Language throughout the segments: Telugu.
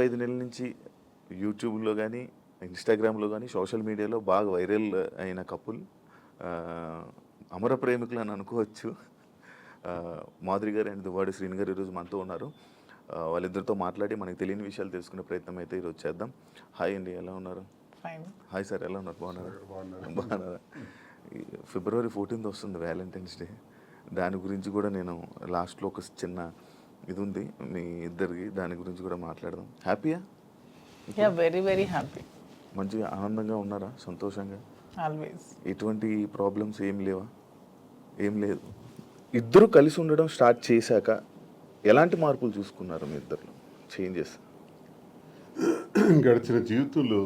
5 నెలల నుంచి యూట్యూబ్‌లో గాని, ఇన్‌స్టాగ్రామ్‌లో గాని, సోషల్ మీడియాలో బాగా వైరల్ అయిన కపుల్ అమర ప్రేమికులు అని అనుకోవచ్చు. మాధురి గారు అండ్ దువ్వాడ శ్రీను గారు ఈరోజు మనతో ఉన్నారు. వాళ్ళిద్దరితో మాట్లాడి మనకు తెలియని విషయాలు తెలుసుకునే ప్రయత్నం అయితే ఈరోజు చేద్దాం. హాయ్ అండి, ఎలా ఉన్నారు? ఫైన్. హాయ్ సార్, ఎలా ఉన్నారు? బాగున్నారా? ఫిబ్రవరి 14th వస్తుంది వ్యాలంటైన్స్ డే. దాని గురించి కూడా నేను లాస్ట్‌లో ఒక చిన్న ఇది ఉంది మీ ఇద్దరికి, దాని గురించి కూడా మాట్లాడదాం. హ్యాపీయా? Yeah, very very happy. మంచిగా ఆనందంగా ఉన్నారా? సంతోషంగా? ఆల్వేస్. ఎటువంటి ప్రాబ్లమ్స్ ఏం లేవా? ఏం లేదు. ఇద్దరు కలిసి ఉండడం స్టార్ట్ చేశాక ఎలాంటి మార్పులు చూసుకున్నారు మీ ఇద్దరు? చేంజెస్ గడిచిన జీవితంలో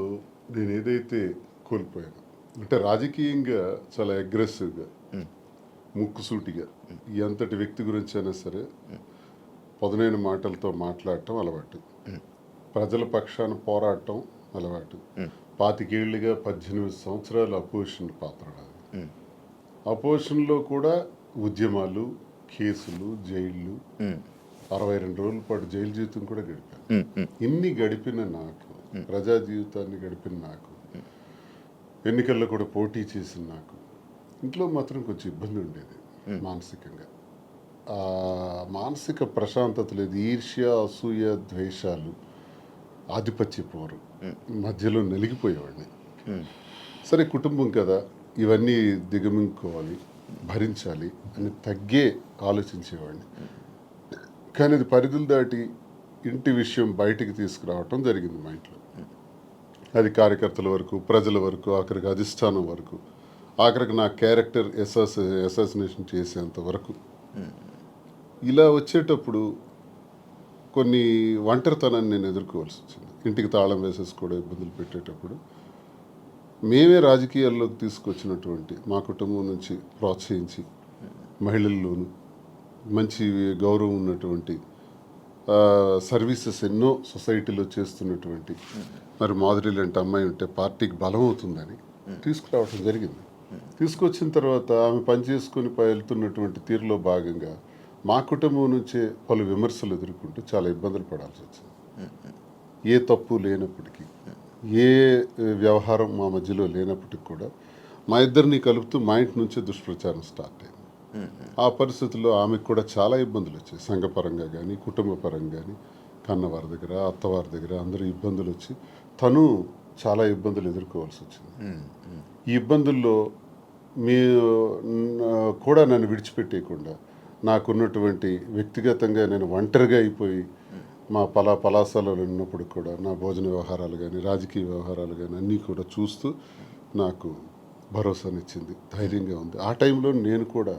నేను ఏదైతే కోల్పోయాను అంటే రాజకీయంగా చాలా అగ్రెసివ్గా, ముక్కుసూటిగా ఎంతటి వ్యక్తి గురించి అయినా సరే పదునైన మాటలతో మాట్లాడటం అలవాటు, ప్రజల పక్షాన పోరాటం అలవాటు. 25 ఏళ్ళుగా 18 సంవత్సరాలు అపోజిషన్ పాత్ర నాది. అపోజిషన్లో కూడా ఉద్యమాలు, కేసులు, జైళ్ళు, 62 రోజుల పాటు జైలు జీవితం కూడా గడిపాను. ఇన్ని గడిపిన నాకు, ప్రజా జీవితాన్ని గడిపిన నాకు, ఎన్నికల్లో కూడా పోటీ చేసిన నాకు ఇంట్లో మాత్రం కొంచెం ఇబ్బంది ఉండేది మానసికంగా. మానసిక ప్రశాంతత లేదు. ఈర్ష్య, అసూయ, ద్వేషాలు, ఆధిపత్య పోరు మధ్యలో నలిగిపోయేవాడిని. సరే, కుటుంబం కదా, ఇవన్నీ దిగమింగుకోవాలి, భరించాలి అని తగ్గే ఆలోచించేవాడిని. కానీ అది పరిధులు దాటి ఇంటి విషయం బయటికి తీసుకురావటం జరిగింది మా ఇంట్లో. అది కార్యకర్తల వరకు, ప్రజల వరకు, ఆఖరికి అధిష్టానం వరకు, ఆఖరికి నా క్యారెక్టర్ అసాసినేషన్ చేసేంత వరకు. ఇలా వచ్చేటప్పుడు కొన్ని ఒంటరితనాన్ని నేను ఎదుర్కోవాల్సి వచ్చింది. ఇంటికి తాళం వేసేసుకోవడం, ఇబ్బందులు పెట్టేటప్పుడు మేమే రాజకీయాల్లోకి తీసుకొచ్చినటువంటి మా కుటుంబం నుంచి ప్రోత్సహించి మహిళల్లోనూ మంచి గౌరవం ఉన్నటువంటి సర్వీసెస్ ఎన్నో సొసైటీలో చేస్తున్నటువంటి మరి మాధురి లాంటి అమ్మాయి ఉంటే పార్టీకి బలం అవుతుందని తీసుకురావడం జరిగింది. తీసుకొచ్చిన తర్వాత ఆమె పనిచేసుకొని వెళ్తున్నటువంటి తీరులో భాగంగా మా కుటుంబం నుంచే పలు విమర్శలు ఎదుర్కొంటూ చాలా ఇబ్బందులు పడాల్సి వచ్చింది. ఏ తప్పు లేనప్పటికీ, ఏ వ్యవహారం మా మధ్యలో లేనప్పటికీ కూడా మా ఇద్దరిని కలుపుతూ మా ఇంటి నుంచే దుష్ప్రచారం స్టార్ట్ అయింది. ఆ పరిస్థితుల్లో ఆమెకు కూడా చాలా ఇబ్బందులు వచ్చాయి. సంఘపరంగా కానీ, కుటుంబ పరంగా కానీ, కన్నవారి దగ్గర, అత్తవారి దగ్గర అందరూ ఇబ్బందులు వచ్చి తను చాలా ఇబ్బందులు ఎదుర్కోవాల్సి వచ్చింది. ఈ ఇబ్బందుల్లో మీ కూడా నన్ను విడిచిపెట్టేయకుండా నాకున్నటువంటి వ్యక్తిగతంగా నేను ఒంటరిగా అయిపోయి మా పలాసాలలో ఉన్నప్పుడు కూడా నా భోజన వ్యవహారాలు కానీ, రాజకీయ వ్యవహారాలు కానీ అన్నీ కూడా చూస్తూ నాకు భరోసానిచ్చింది, ధైర్యంగా ఉంది. ఆ టైంలో నేను కూడా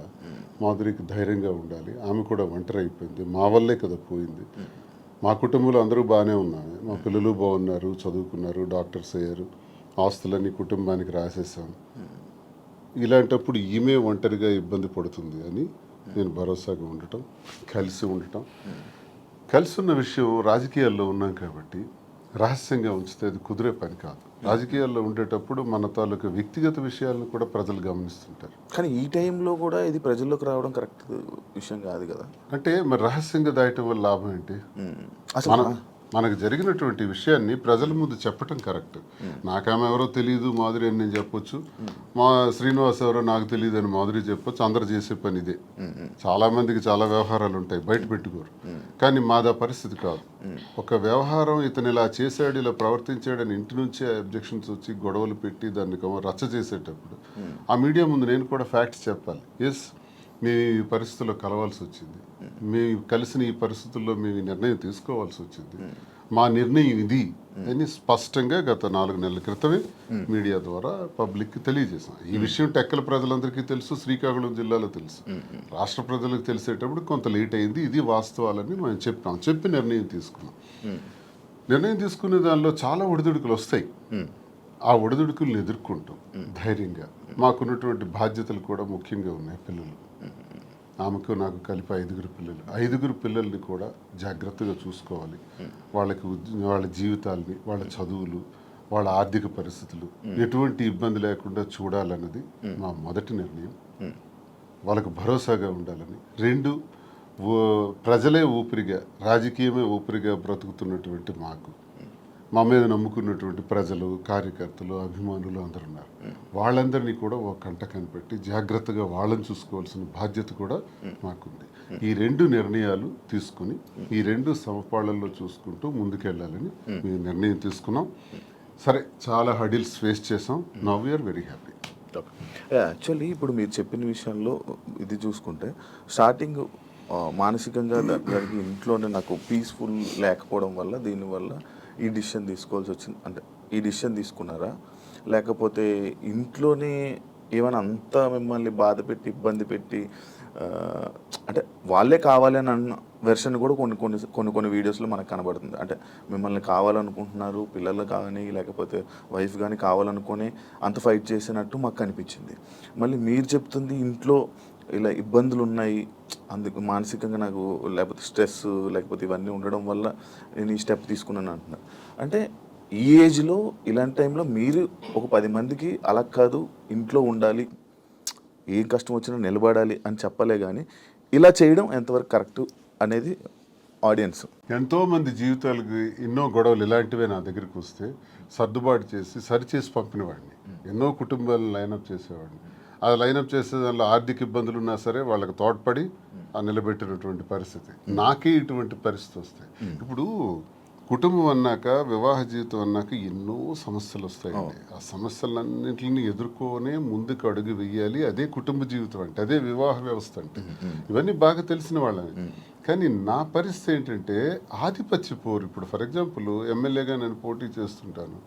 మాధురికి ధైర్యంగా ఉండాలి, ఆమె కూడా ఒంటరి అయిపోయింది, మా వల్లే కదా పోయింది. మా కుటుంబంలో అందరూ బాగానే ఉన్నారు, మా పిల్లలు బాగున్నారు, చదువుకున్నారు, డాక్టర్స్ అయ్యారు, ఆస్తులన్నీ కుటుంబానికి రాసేసాం. ఇలాంటప్పుడు ఈమె ఒంటరిగా ఇబ్బంది పడుతుంది అని నేను భరోసాగా ఉండటం, కలిసి ఉండటం. కలిసి ఉన్న విషయం రాజకీయాల్లో ఉన్నాం కాబట్టి రహస్యంగా ఉంచితే అది కుదిరే పని కాదు. రాజకీయాల్లో ఉండేటప్పుడు మన తాలూకు వ్యక్తిగత విషయాలను కూడా ప్రజలు గమనిస్తుంటారు. కానీ ఈ టైంలో కూడా ఇది ప్రజల్లోకి రావడం కరెక్ట్ విషయం కాదు కదా. అంటే మరి రహస్యంగా దాయటం వల్ల లాభం ఏంటి? మనకు జరిగినటువంటి విషయాన్ని ప్రజల ముందు చెప్పటం కరెక్ట్. నాకామె ఎవరో తెలియదు మాధురి అని నేను చెప్పొచ్చు, మా శ్రీనివాస్ ఎవరో నాకు తెలియదు అని మాధురి చెప్పొచ్చు. అందరు చేసే పని ఇదే. చాలా మందికి చాలా వ్యవహారాలు ఉంటాయి, బయట పెట్టుకోరు. కానీ మాదా పరిస్థితి కాదు. ఒక వ్యవహారం ఇతను ఇలా చేశాడు, ఇలా ప్రవర్తించాడని ఇంటి నుంచే అబ్జెక్షన్స్ వచ్చి గొడవలు పెట్టి దాన్ని రచ్చ చేసేటప్పుడు ఆ మీడియా ముందు నేను కూడా ఫ్యాక్ట్స్ చెప్పాలి. ఎస్, మేము ఈ పరిస్థితుల్లో కలవాల్సి వచ్చింది, మేము కలిసిన ఈ పరిస్థితుల్లో మేము ఈ నిర్ణయం తీసుకోవాల్సి వచ్చింది, మా నిర్ణయం ఇది అని స్పష్టంగా గత 4 నెలల క్రితమే మీడియా ద్వారా పబ్లిక్కి తెలియజేసాం. ఈ విషయం టెక్కల ప్రజలందరికీ తెలుసు, శ్రీకాకుళం జిల్లాలో తెలుసు, రాష్ట్ర ప్రజలకు తెలిసేటప్పుడు కొంత లేట్ అయింది. ఇది వాస్తవాలని మేము చెప్పి నిర్ణయం తీసుకున్నాం. నిర్ణయం తీసుకునే దానిలో చాలా ఒడిదుడుకులు వస్తాయి. ఆ ఒడిదుడుకులను ఎదుర్కొంటాం ధైర్యంగా. మాకున్నటువంటి బాధ్యతలు కూడా ముఖ్యంగా ఉన్నాయి. పిల్లలు, ఆమెకు నాకు కలిపి 5 పిల్లలు. 5 పిల్లల్ని కూడా జాగ్రత్తగా చూసుకోవాలి. వాళ్ళకి వాళ్ళ జీవితాలని, వాళ్ళ చదువులు, వాళ్ళ ఆర్థిక పరిస్థితులు ఎటువంటి ఇబ్బంది లేకుండా చూడాలన్నది మా మొదటి నిర్ణయం. వాళ్ళకు భరోసాగా ఉండాలని. 2, ప్రజలే ఊపిరిగా, రాజకీయమే ఊపిరిగా బ్రతుకుతున్నటువంటి మాకు, మా మీద నమ్ముకున్నటువంటి ప్రజలు, కార్యకర్తలు, అభిమానులు అందరూ ఉన్నారు. వాళ్ళందరినీ కూడా ఒక కంట కనిపెట్టి జాగ్రత్తగా వాళ్ళని చూసుకోవాల్సిన బాధ్యత కూడా మాకుంది. ఈ 2 నిర్ణయాలు తీసుకుని ఈ 2 సమపాళ్ళల్లో చూసుకుంటూ ముందుకెళ్ళాలని మేము నిర్ణయం తీసుకున్నాం. సరే, చాలా హడిల్స్ ఫేస్ చేసాం. Now we're very happy. Actually ఇప్పుడు మీరు చెప్పిన విషయంలో ఇది చూసుకుంటే స్టార్టింగ్ మానసికంగా దానికి ఇంట్లోనే నాకు పీస్ఫుల్ లేకపోవడం వల్ల దీనివల్ల ఈ డిసిషన్ తీసుకోవాల్సి వచ్చింది. అంటే ఈ డిసిషన్ తీసుకున్నారా, లేకపోతే ఇంట్లోనే ఏమైనా అంతా మిమ్మల్ని బాధ పెట్టి ఇబ్బంది పెట్టి అంటే వాళ్ళే కావాలి అని అన్న వెర్షన్ కూడా కొన్ని వీడియోస్లో మనకు కనబడుతుంది. అంటే మిమ్మల్ని కావాలనుకుంటున్నారు పిల్లలు కానీ లేకపోతే వైఫ్ కానీ కావాలనుకొని అంత ఫైట్ చేసినట్టు మాకు కనిపించింది. మళ్ళీ మీరు చెప్తుంది ఇంట్లో ఇలా ఇబ్బందులు ఉన్నాయి, అందుకు మానసికంగా నాకు లేకపోతే స్ట్రెస్ లేకపోతే ఇవన్నీ ఉండడం వల్ల నేను ఈ స్టెప్ తీసుకున్నాను అంటున్నారు. అంటే ఈ ఏజ్లో ఇలాంటి టైంలో మీరు ఒక 10 మందికి అలా కాదు ఇంట్లో ఉండాలి, ఏం కష్టం వచ్చినా నిలబడాలి అని చెప్పలే, కానీ ఇలా చేయడం ఎంతవరకు కరెక్ట్ అనేది ఆడియన్స్. ఎంతోమంది జీవితాలకి ఎన్నో గొడవలు ఇలాంటివే నా దగ్గరికి వస్తే సర్దుబాటు చేసి సరిచేసి పంపినవాడిని. ఎన్నో కుటుంబాలను లైనప్ చేసేవాడిని. ఆ లైనప్ చేసే దానిలో ఆర్థిక ఇబ్బందులు ఉన్నా సరే వాళ్ళకి తోడ్పడి నిలబెట్టినటువంటి పరిస్థితి. నాకే ఇటువంటి పరిస్థితి వస్తాయి. ఇప్పుడు కుటుంబం అన్నాక, వివాహ జీవితం అన్నాక ఎన్నో సమస్యలు వస్తాయండి. ఆ సమస్యలన్నింటిని ఎదుర్కొనే ముందుకు అడుగు వెయ్యాలి. అదే కుటుంబ జీవితం అంటే, అదే వివాహ వ్యవస్థ అంటే. ఇవన్నీ బాగా తెలిసిన వాళ్ళని. కానీ నా పరిస్థితి ఏంటంటే ఆధిపత్య పోరు. ఇప్పుడు ఫర్ ఎగ్జాంపుల్ ఎమ్మెల్యేగా నేను పోటీ చేస్తుంటాను,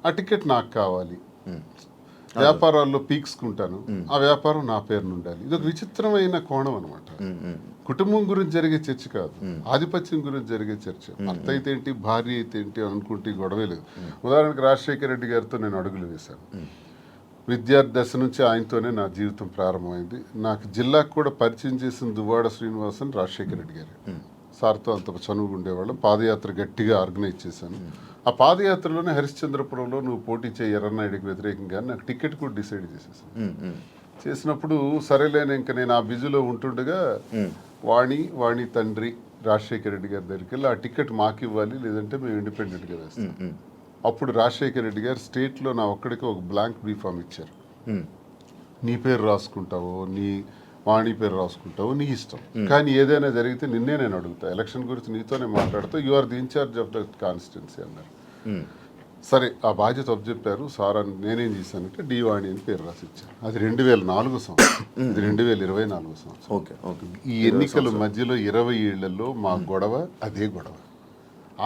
ఆ టికెట్ నాకు కావాలి. వ్యాపారాల్లో పీక్స్కుంటాను, ఆ వ్యాపారం నా పేరున ఉండాలి. ఇది ఒక విచిత్రమైన కోణం అనమాట. కుటుంబం గురించి జరిగే చర్చ కాదు, ఆధిపత్యం గురించి జరిగే చర్చ. అత్త అయితే ఏంటి, భార్య అయితే ఏంటి అనుకుంటే గొడవే లేదు. ఉదాహరణకు రాజశేఖర రెడ్డి గారితో నేను అడుగులు వేశాను. విద్యార్థి దశ నుంచి ఆయనతోనే నా జీవితం ప్రారంభమైంది. నాకు జిల్లాకు కూడా పరిచయం చేసిన దువ్వాడ శ్రీనివాసన్ రాజశేఖర రెడ్డి గారు. సార్తో అంత చనువుగా ఉండేవాళ్ళం. పాదయాత్ర గట్టిగా ఆర్గనైజ్ చేశాను. ఆ పాదయాత్రలోనే హరిశ్చంద్రపురంలో నువ్వు పోటీ చేయి ఎర్రన్నాయుడికి వ్యతిరేకంగా నాకు టికెట్ కూడా డిసైడ్ చేసేసాను. చేసినప్పుడు సరేలేని ఇంకా నేను ఆ బిజీలో ఉంటుండగా వాణి తండ్రి రాజశేఖర రెడ్డి గారి దగ్గరికి వెళ్ళి ఆ టికెట్ మాకు ఇవ్వాలి, లేదంటే మేము ఇండిపెండెంట్గా వేస్తాం. అప్పుడు రాజశేఖర రెడ్డి గారు స్టేట్లో నా ఒక్కడికి ఒక బ్లాంక్ బీఫామ్ ఇచ్చారు. నీ పేరు రాసుకుంటావో, నీ వాణి పేరు రాసుకుంటావో నీ ఇష్టం, కానీ ఏదైనా జరిగితే నిన్నే నేను అడుగుతా, ఎలక్షన్ గురించి నీతోనే మాట్లాడుతూ, you are the in-charge of the constituency అన్నారు. సరే, ఆ బాధ్యత అప్పచెప్పారు సార్. అని నేనేం చేశానంటే డివాణి అని పేరు రాసి ఇచ్చాను. అది 2004 సంవత్సరం, ఇది 2024 సంవత్సరం. ఈ ఎన్నికల మధ్యలో 20 ఏళ్లలో మా గొడవ అదే గొడవ.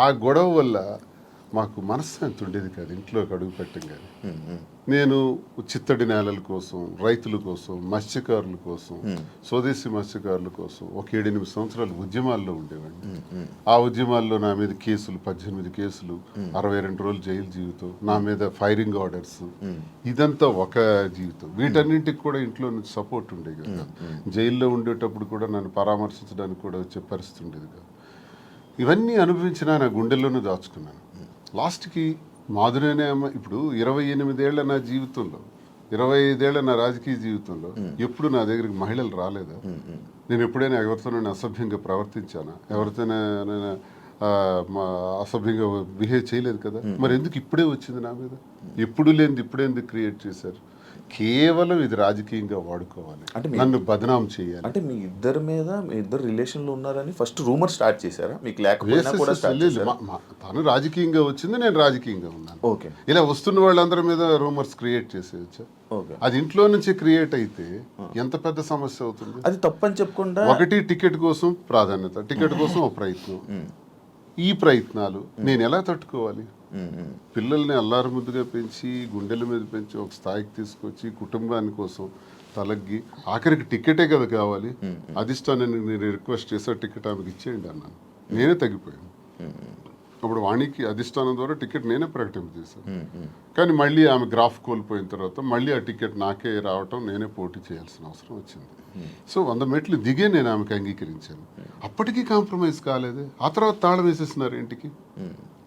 ఆ గొడవ వల్ల మాకు మనశ్శాంతి ఉండేది కాదు ఇంట్లోకి అడుగు పెట్టంగానే. నేను చిత్తడి నేలల కోసం, రైతుల కోసం, మత్స్యకారుల కోసం, స్వదేశీ మత్స్యకారుల కోసం ఒక 7-8 సంవత్సరాలు ఉద్యమాల్లో ఉండేవాడిని. ఆ ఉద్యమాల్లో నా మీద కేసులు, 18 కేసులు, 62 రోజులు జైలు జీవితం, నా మీద ఫైరింగ్ ఆర్డర్స్, ఇదంతా ఒక జీవితం. వీటన్నింటికి కూడా ఇంట్లో నుంచి సపోర్ట్ ఉండేది కదా. జైల్లో ఉండేటప్పుడు కూడా నన్ను పరామర్శించడానికి కూడా వచ్చే పరిస్థితి ఉండేది కాదు. ఇవన్నీ అనుభవించినా నా గుండెల్లోనూ దాచుకున్నాను. లాస్ట్కి మాధురేనే అమ్మ. ఇప్పుడు 28 ఏళ్ల నా జీవితంలో, 25 ఏళ్ల నా రాజకీయ జీవితంలో ఎప్పుడు నా దగ్గరికి మహిళలు రాలేదా? నేను ఎప్పుడైనా ఎవరితోనైనా అసభ్యంగా ప్రవర్తించానా? ఎవరితోనైనా అసభ్యంగా బిహేవ్ చేయలేదు కదా. మరి ఎందుకు ఇప్పుడే వచ్చింది నా మీద? ఎప్పుడు లేనిది ఇప్పుడే ఎందుకు క్రియేట్ చేశారు? కేవలం ఇది రాజకీయంగా వాడుకోవాలి, అంటే నన్ను బదనాం చేయాలి. అంటే మీ ఇద్దరు మీద, మీ ఇద్దరు రిలేషన్లో ఉన్నారని ఫస్ట్ రూమర్ స్టార్ట్ చేశారా? మీకు లేకపోయినా కూడా తను రాజకీయంగా వచ్చింది, నేను రాజకీయంగా ఉన్నాను. ఓకే, ఇలా వస్తున్న వాళ్ళందరి మీద రూమర్స్ క్రియేట్ చేసేయచ్చా? అది ఇంట్లో నుంచి క్రియేట్ అయితే ఎంత పెద్ద సమస్య అవుతుంది. అది తప్పని చెప్పకుండా ఒకటి టికెట్ కోసం ప్రాధాన్యత, టికెట్ కోసం ఒక ప్రయత్నం. ఈ ప్రయత్నాలు నేను ఎలా తట్టుకోవాలి? పిల్లల్ని అల్లారు ముద్దుగా పెంచి, గుండెల మీద పెంచి, ఒక స్థాయికి తీసుకొచ్చి, కుటుంబాని కోసం తలగ్గి, ఆఖరికి టికెటే కదా కావాలి. అధిష్టానాన్ని నేను రిక్వెస్ట్ చేసా, టికెట్ ఆమెకి ఇచ్చేయండి అన్నాను. నేనే తగ్గిపోయాను. అప్పుడు వాణికి అధిష్టానం ద్వారా టికెట్ నేనే ప్రకటింపజేశాను. కానీ మళ్ళీ ఆమె గ్రాఫ్ కోల్పోయిన తర్వాత మళ్ళీ ఆ టికెట్ నాకే రావటం, నేనే పోటీ చేయాల్సిన అవసరం వచ్చింది. సో 100 మెట్లు దిగే నేను ఆమెకు అంగీకరించాను. అప్పటికీ కాంప్రమైజ్ కాలేదే. ఆ తర్వాత తాళం వేసేస్తున్నారు ఇంటికి.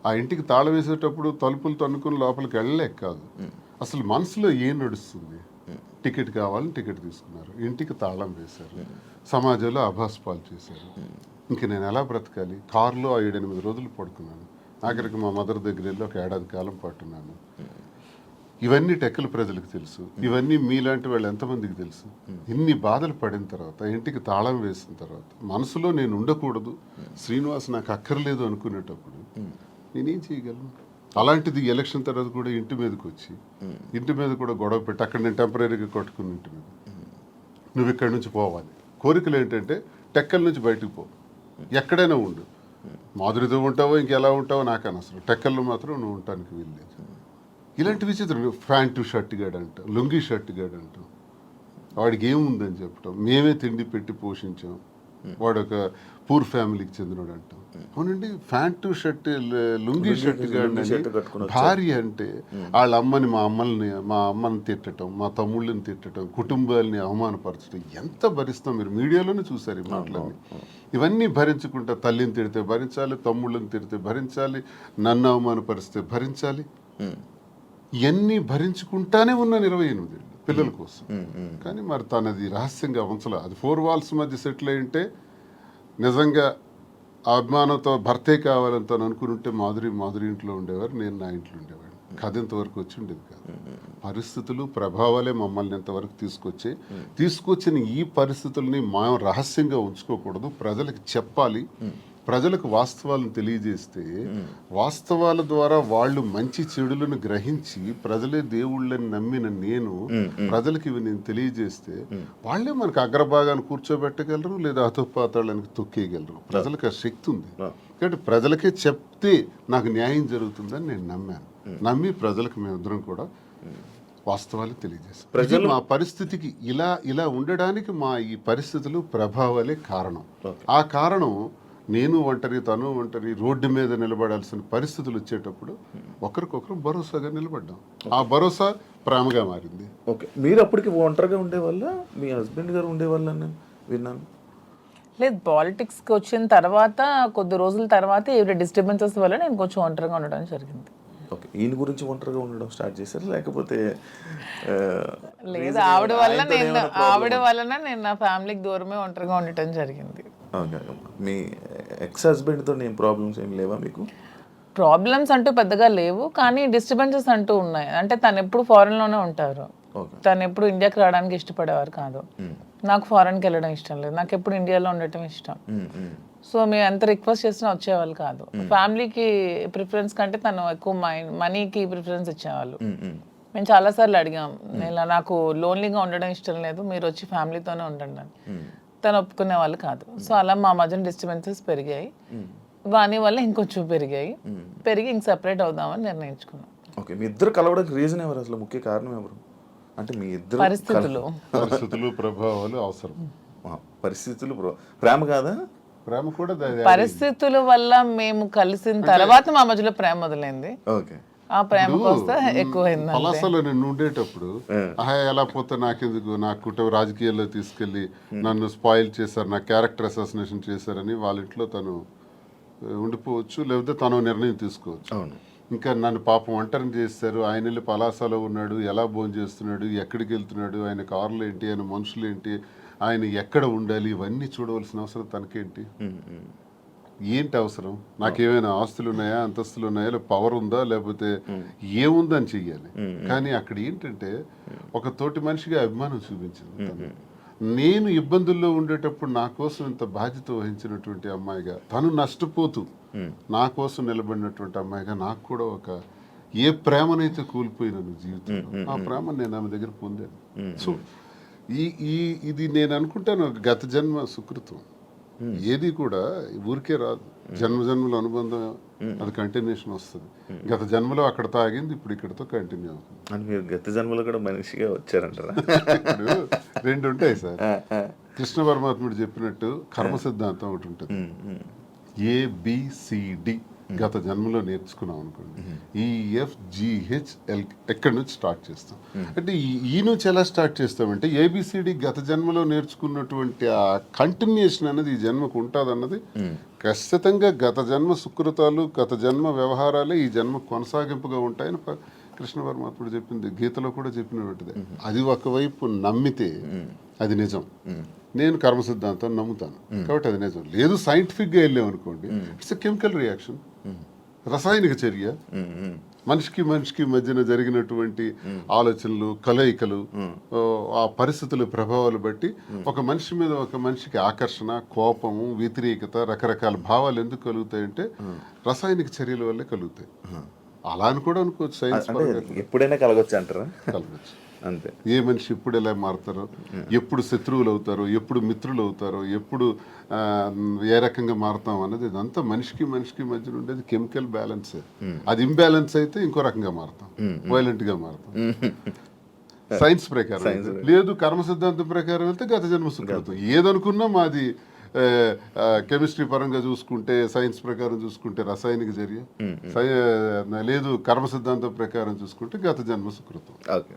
ఆ ఇంటికి తాళం వేసేటప్పుడు తలుపులు తన్నుకుని లోపలికి వెళ్ళలేక కాదు, అసలు మనసులో ఏం నడుస్తుంది? టికెట్ కావాలని టికెట్ తీసుకున్నారు, ఇంటికి తాళం వేశారు. సమాజంలో అభాస్పాలు చేశారు. ఇంక నేను ఎలా బ్రతకాలి? కారులో 7-8 రోజులు పడుకున్నాను. ఆఖరికి మా మదర్ దగ్గర వెళ్ళి ఒక ఏడాది కాలం పట్టున్నాను. ఇవన్నీ టెక్కల ప్రజలకు తెలుసు. ఇవన్నీ మీలాంటి వాళ్ళు ఎంతమందికి తెలుసు? ఇన్ని బాధలు పడిన తర్వాత, ఇంటికి తాళం వేసిన తర్వాత, మనసులో నేను ఉండకూడదు, శ్రీనివాస్ నాకు అక్కర్లేదు అనుకునేటప్పుడు నేనేం చేయగలను? అలాంటిది ఎలక్షన్ తర్వాత కూడా ఇంటి మీదకి వచ్చి ఇంటి మీద కూడా గొడవ పెట్టి అక్కడ నేను టెంపరీగా కొట్టుకుని ఇంటి మీద నువ్వు ఇక్కడి నుంచి పోవాలి. కోరికలు ఏంటంటే టెక్కల నుంచి బయటకు పో, ఎక్కడైనా ఉండు, మాధురితో ఉంటావో ఇంకెలా ఉంటావో నాకు అనవసరం, టెక్కల్లో మాత్రం నువ్వు ఉండటానికి వీల్లేదు. ఇలాంటి విచిత్రం. ప్యాంటు షర్ట్ గాడు అంటాం, లుంగీ షర్ట్ గాడు అంటాం, వాడికి ఏముందని చెప్పటం, మేమే తిండి పెట్టి పోషించాం, వాడు ఒక పూర్ ఫ్యామిలీకి చెందినవాడు అంటాం. అవునండి, ప్యాంటు షర్ట్ లుంగీ షర్ట్ గాడు భార్య అంటే వాళ్ళ అమ్మని మా అమ్మని తిట్టడం, మా తమ్ముళ్ళని తిట్టడం, కుటుంబాలని అవమానపరచడం ఎంత భరిస్తాం? మీరు మీడియాలోనే చూసారు ఈ మాటలన్నీ. ఇవన్నీ భరించుకుంటా తల్లిని తిడితే భరించాలి, తమ్ముళ్ళని తిడితే భరించాలి, నన్ను అవమానపరిస్తే భరించాలి. ఇవన్నీ భరించుకుంటానే ఉన్నాను 28 ఏళ్ళు పిల్లల కోసం. కానీ మరి తనది రహస్యంగా ఉంచలే. అది 4 walls మధ్య సెటిల్ అయి ఉంటే నిజంగా ఆ అభిమానంతో భర్తే కావాలని తను అనుకుని ఉంటే మాధురి ఇంట్లో ఉండేవారు, నేను నా ఇంట్లో ఉండేవాడిని. కథ ఇంతవరకు వచ్చి ఉండేది కాదు. పరిస్థితులు ప్రభావాలే మమ్మల్ని ఇంతవరకు తీసుకొచ్చిన ఈ పరిస్థితుల్ని మనం రహస్యంగా ఉంచుకోకూడదు, ప్రజలకు చెప్పాలి. ప్రజలకు వాస్తవాలను తెలియజేస్తే వాస్తవాల ద్వారా వాళ్ళు మంచి చెడులను గ్రహించి ప్రజలే దేవుళ్ళని నమ్మిన నేను ప్రజలకు ఇవి నేను తెలియజేస్తే వాళ్ళే మనకు అగ్రభాగాన్ని కూర్చోబెట్టగలరు, లేదా అతుపాతాళ్ళనికి తొక్కేయగలరు. ప్రజలకు ఆ శక్తి ఉంది. కాబట్టి ప్రజలకే చెప్తే నాకు న్యాయం జరుగుతుందని నేను నమ్మాను. నమ్మి ప్రజలకు మేమిద్దరం కూడా వాస్తవాలు తెలియజేస్తాం. మా పరిస్థితికి ఇలా ఉండడానికి మా ఈ పరిస్థితులు ప్రభావాలే కారణం. ఆ కారణం నేను ఒంటరి, తను ఒంటరి, రోడ్డు మీద నిలబడాల్సిన పరిస్థితులు వచ్చేటప్పుడు ఒకరికొకరు భరోసాగా నిలబడ్డాం. ఆ భరోసా ప్రేమగా మారింది. ఓకే, మీరు అప్పటికి ఒంటరిగా ఉండేవాళ్ళ, మీ హస్బెండ్ గారు ఉండేవాళ్ళని విన్నాను. లేదు, పాలిటిక్స్కి వచ్చిన తర్వాత కొద్ది రోజుల తర్వాత ఏవి డిస్టర్బెన్సెస్ వల్ల నేను కొంచెం ఒంటరిగా ఉండడం జరిగింది. ఓకే, ఈయన గురించి ఒంటరిగా ఉండడం స్టార్ట్ చేశారు, లేకపోతే లేదు ఆవిడ వలన నేను నా ఫ్యామిలీకి దూరమే ఒంటరిగా ఉండటం జరిగింది. మీ ఎక్స్ హస్బెండ్తో ఏం ప్రాబ్లమ్స్ ఏం లేవా మీకు? ప్రాబ్లమ్స్ అంటూ పెద్దగా లేవు, కానీ డిస్టర్బెన్సెస్ అంటూ ఉన్నాయి. అంటే తను ఎప్పుడు ఫారెన్లోనే ఉంటారు, తను ఎప్పుడు ఇండియాకి రావడానికి ఇష్టపడేవారు కాదు. నాకు ఫారెన్కి వెళ్ళడం ఇష్టం లేదు, నాకు ఎప్పుడు ఇండియాలో ఉండటం ఇష్టం. సో మేము ఎంత రిక్వెస్ట్ చేసినా వచ్చేవాళ్ళు కాదు. ఫ్యామిలీకి ప్రిఫరెన్స్ కంటే తను ఎక్కువ మనీకి ప్రిఫరెన్స్ ఇచ్చేవాళ్ళు. మేము చాలాసార్లు అడిగాం, ఇలా నాకు లోన్లీగా ఉండడం ఇష్టం లేదు, మీరు వచ్చి ఫ్యామిలీతోనే ఉండండి అని. తను ఒప్పుకునే వాళ్ళు కాదు. సో అలా మా మధ్యన డిస్టర్బెన్సెస్ పెరిగాయి. వాని వల్ల ఇంకొంచెం పెరిగి ఇంక సెపరేట్ అవుదామని నిర్ణయించుకున్నాం. ఓకే, మీ ఇద్దరు కలవడానికి రీజన్ ఎవరు, అసలు ముఖ్య కారణం ఎవరు? అంటే మీ ఇద్దరు పరిస్థితులు ప్రభావాలు అవసరం. పరిస్థితులు ప్రేమ కాదా? ప్రేమ కూడా పరిస్థితుల వల్ల మేము కలిసిన తర్వాత మా మధ్యలో ప్రేమ మొదలైంది. ఓకే, ఆ ప్రేమ కోస్తా ఎక్కువైంది. పలాసలో నేను ఉండేటప్పుడు ఎలా పోతే నాకెందుకు, నా కుటుంబ రాజకీయాల్లో తీసుకెళ్లి నన్ను స్పాయిల్ చేశారు, నా క్యారెక్టర్ అసాసినేషన్ చేశారని వాళ్ళ ఇంట్లో తను ఉండిపోవచ్చు, లేకపోతే తను నిర్ణయం తీసుకోవచ్చు. ఇంకా నన్ను పాపం ఒంటరిని చేస్తారు, ఆయన వెళ్ళి పలాసలో ఉన్నాడు, ఎలా భోజనం చేస్తున్నాడు, ఎక్కడికి వెళ్తున్నాడు, ఆయన కార్లు ఏంటి, ఆయన మనుషులు ఏంటి, ఆయన ఎక్కడ ఉండాలి, ఇవన్నీ చూడవలసిన అవసరం తనకేంటి? ఏంటి అవసరం? నాకేమైనా ఆస్తులు ఉన్నాయా, అంతస్తులు ఉన్నాయా, లేదా పవర్ ఉందా, లేకపోతే ఏముందని చెయ్యాలి. కానీ అక్కడ ఏంటంటే ఒక తోటి మనిషిగా అభిమానం చూపించింది. నేను ఇబ్బందుల్లో ఉండేటప్పుడు నా కోసం ఇంత బాధ్యత వహించినటువంటి అమ్మాయిగా, తను నష్టపోతూ నా కోసం నిలబడినటువంటి అమ్మాయిగా నాకు కూడా ఒక ఏ ప్రేమనైతే కోల్పోయినాను జీవితంలో, ఆ ప్రేమ నేను ఆమె దగ్గర పొందాను. సో ఇది నేను అనుకుంటాను గత జన్మ సుకృతం. ఏది కూడా ఊరికే రాదు, జన్మలో అనుబంధం అది కంటిన్యూషన్ వస్తుంది. గత జన్మలో అక్కడ తాగింది, ఇప్పుడు ఇక్కడతో కంటిన్యూ అవుతుంది. అని మీరు గత జన్మలో కూడా మనిషిగా వచ్చారంటారా? ఇప్పుడు 2 ఉంటాయి సార్. కృష్ణ పరమాత్ముడు చెప్పినట్టు కర్మ సిద్ధాంతం ఒకటి ఉంటుంది. ABCD గత జన్మలో నేర్చుకున్నాం అనుకోండి, EFGHL ఎక్కడి నుంచి స్టార్ట్ చేస్తాం. అంటే ఈ నుంచి ఎలా స్టార్ట్ చేస్తామంటే ABCD గత జన్మలో నేర్చుకున్నటువంటి ఆ కంటిన్యూషన్ అనేది ఈ జన్మకు ఉంటుంది అన్నది ఖచ్చితంగా గత జన్మ సుకృతాలు, గత జన్మ వ్యవహారాలే ఈ జన్మ కొనసాగింపుగా ఉంటాయని కృష్ణ పరమాత్ముడు చెప్పింది గీతలో కూడా చెప్పినటువంటిదే. అది ఒకవైపు నమ్మితే అది నిజం. నేను కర్మ సిద్ధాంతం నమ్ముతాను కాబట్టి అది నిజం. లేదు సైంటిఫిక్గా వెళ్ళామనుకోండి, ఇట్స్ ఎ కెమికల్ రియాక్షన్, రసాయనిక చర్య. మనిషికి మనిషికి మధ్యన జరిగినటువంటి ఆలోచనలు, కలయికలు, ఆ పరిస్థితుల ప్రభావాలు బట్టి ఒక మనిషి మీద ఒక మనిషికి ఆకర్షణ, కోపము, వ్యతిరేకత, రకరకాల భావాలు ఎందుకు కలుగుతాయంటే రసాయనిక చర్యల వల్లే కలుగుతాయి. అలా అని కూడా అనుకోవచ్చు, సైన్స్ ఎప్పుడైనా కలగొచ్చు అంటారా? కలగచ్చు. అంతే. ఏ మనిషి ఎప్పుడు ఎలా మారుతారో, ఎప్పుడు శత్రువులు అవుతారో, ఎప్పుడు మిత్రులు అవుతారో, ఎప్పుడు ఏ రకంగా మారుతాం అన్నది ఇదంతా మనిషికి మనిషికి మధ్యన ఉండేది కెమికల్ బ్యాలెన్స్. అది ఇంబ్యాలెన్స్ అయితే ఇంకో రకంగా మారుతాం, వైలెంట్ గా మారుతాం. సైన్స్ ప్రకారం లేదు, కర్మ సిద్ధాంతం ప్రకారం వెళ్తే గత జన్మ సుకృతం. ఏదనుకున్నా మాది కెమిస్ట్రీ పరంగా చూసుకుంటే, సైన్స్ ప్రకారం చూసుకుంటే రసాయనిక చర్య, లేదు కర్మ సిద్ధాంతం ప్రకారం చూసుకుంటే గత జన్మ సుకృతం. ఓకే.